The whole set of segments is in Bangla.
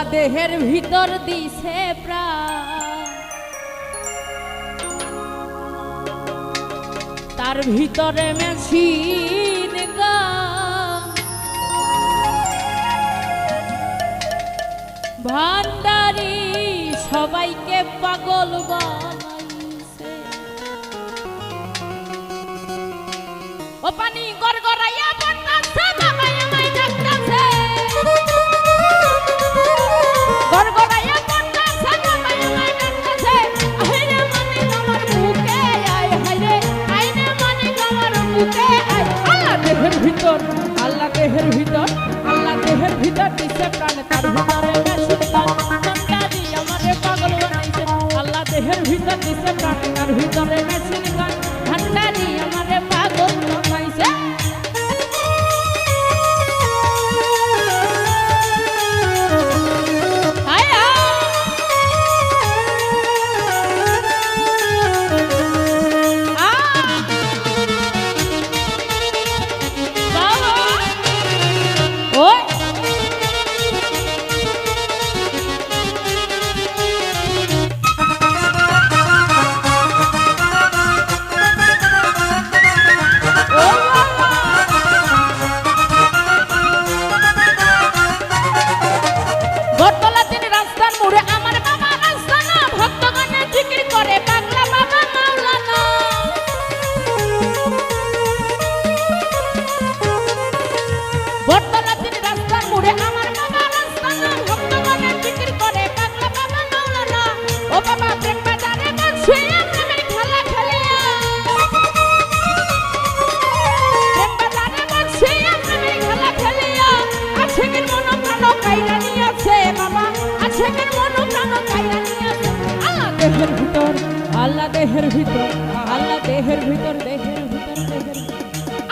আল্লাহ দেহের ভিতর দিছে প্রাণ, তার ভিতরে মেশিন গান, ভান্ডারি সবাইকে পাগল বানাইছে। ও পানি গড়গড়াইয়া পড়তাছে, বাবাই আমায় ডাকতাছে, গড়গড়াইয়া পড়তাছে, বাবাই আমায় ডাকতাছে। আইরে মানিক আমার বুকে আয়, হায়রে আইরে মানিক আমার বুকে আয়। আল্লাহ দেহের ভিতর, আল্লাহ দেহের ভিতর, আল্লাহ দেহের ভিতর দিছে প্রাণ, তার ভিতরে মেশিন গান, ভান্ডারি আমারে পাগল বানাইছে। আল্লাহ দেহের ভিতর দিছে প্রাণ, তার ভিতরে মেশিন গান, ভান্ডারি আমারে পাগল বানাইছে। আল্লাহ দেহের ভিতর, আল্লাহ দেহের ভিতর, দেহের ভিতর, দেহের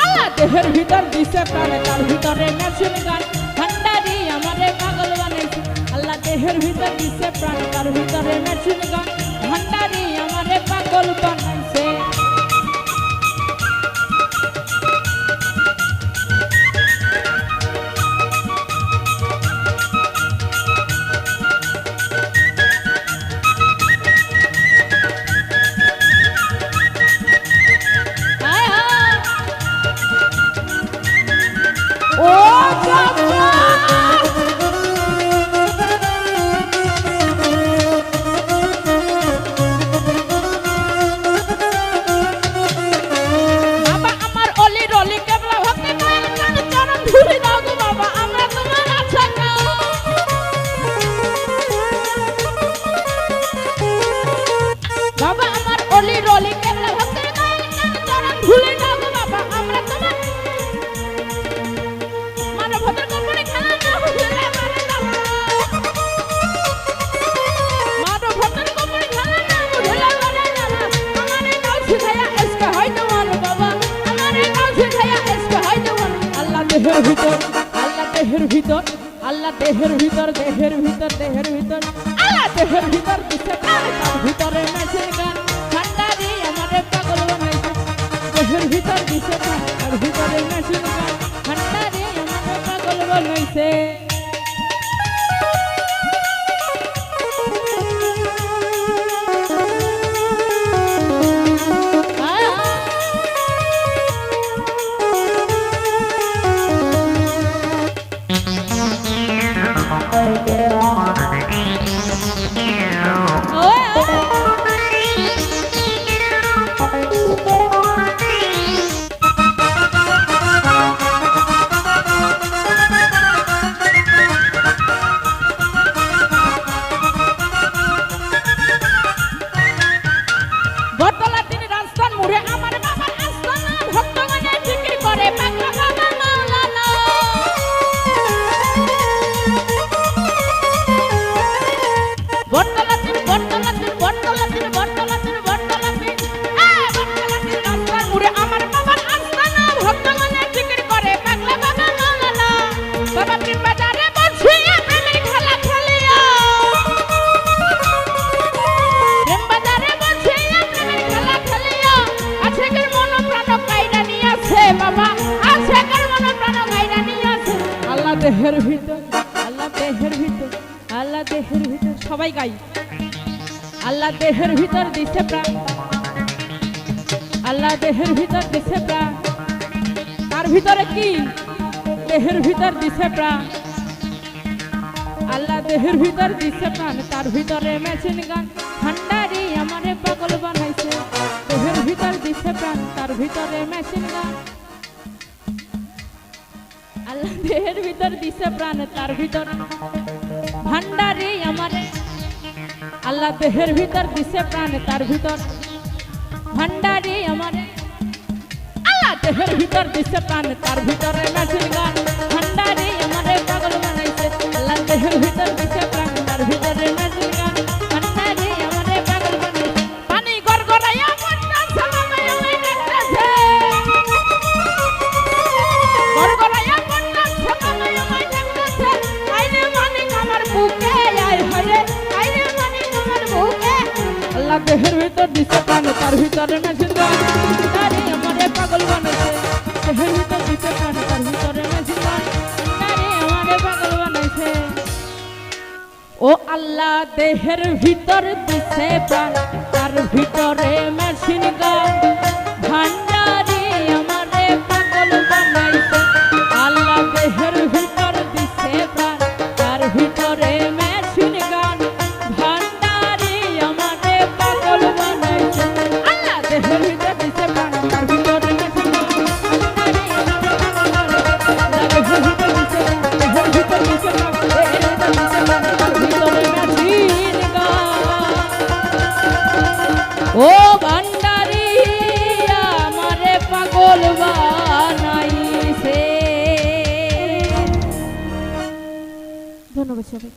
আল্লাহ দেহের ভিতর দিছে প্রাণ, তার ভিতরে মেশিন গান, ভান্ডারি আমারে পাগল বানাইছে। আল্লাহ দেহের ভিতর দিছে প্রাণ, তার ভিতরে মেশিন গান, ভান্ডারি আমারে পাগল বানাইছে। দেহের ভিতর, আল্লাহ দেহের ভিতর, আল্লাহ দেহের ভিতর, দেহের ভিতর, দেহের ভিতর, আল্লাহ দেহের ভিতর দিছে প্রাণ, তার ভিতরে মেশিন গান, ভান্ডারি আমারে পাগল বানাইছে। দেহের ভিতর দিছে প্রাণ, তার ভিতরে মেশিন গান, ভান্ডারি আমারে পাগল বানাইছে। Oh, দেহের ভিতর সবাই গাই আল্লাহ দেহের ভিতর দিছে প্রাণ আল্লাহ দেহের ভিতর দিছে প্রাণ তার ভিতরে কি দেহের ভিতর দিছে প্রাণ আল্লাহ দেহের ভিতর দিছে প্রাণ তার ভিতরে মেশিন গান ভান্ডারি আমারে পাগল বানাইছে দেহের ভিতর দিছে প্রাণ তার ভিতরে মেশিন গান আল্লাহ দেহের ভিতর দিছে প্রাণ তার ভিতর ভান্ডারি আমারে আল্লাহ দেহের ভিতর দিছে প্রাণ তার ভিতর ভান্ডারি আমারে আল্লাহ দেহের ভিতর দিছে প্রাণ তার ভিতরে মেশিন গান ভান্ডারি আমারে পাগল বানাইছে আল্লাহ দেহের ভিতর দিছে প্রাণ তার ভিতরে মেশিন গান ভান্ডারি আমারে পাগল বানাইছে পানি গড়গড়াইয়া মনটা সালামায়া ওই দেখতেছে গড়গড়াইয়া মনটা সালামায়া ওই দেখতেছে আইনে মানিক আমার বুকে আয় হরে আইনে মানিক আমার বুকে আল্লাহ দেহের ভিতর দিছে প্রাণ তার ভিতরে মেশিন গান ভান্ডারি আমারে পাগল বানাইছে দেহের ভিতর দিছে প্রাণ তার ভিতরে মেশিন গান ভান্ডারি আমারে পাগল বানাইছে ও আল্লাহ দেহের ভিতর দিছে প্রাণ তার ভিতরে মেশিন গান ভান্ডারি আমারে পাগল বানাইছে আল্লাহ দেহের ভিতর দিছে প্রাণ তার ভিতরে মেশিন গান ভান্ডারি আমারে পাগল বানাইছে আল্লাহ দেহের ভিতর দিছে প্রাণ তার ভিতরে মেশিন গান ভান্ডারি আমারে পাগল বানাইছে দেহের ভিতর দিছে দেহের ভিতর দিছে প্রাণ দেহের ভিতর দিছে প্রাণ তার ভিতরে মেশিন গান ও ভান্ডারি আমারে পাগল বানাইছে ধন্যবাদ সবাই।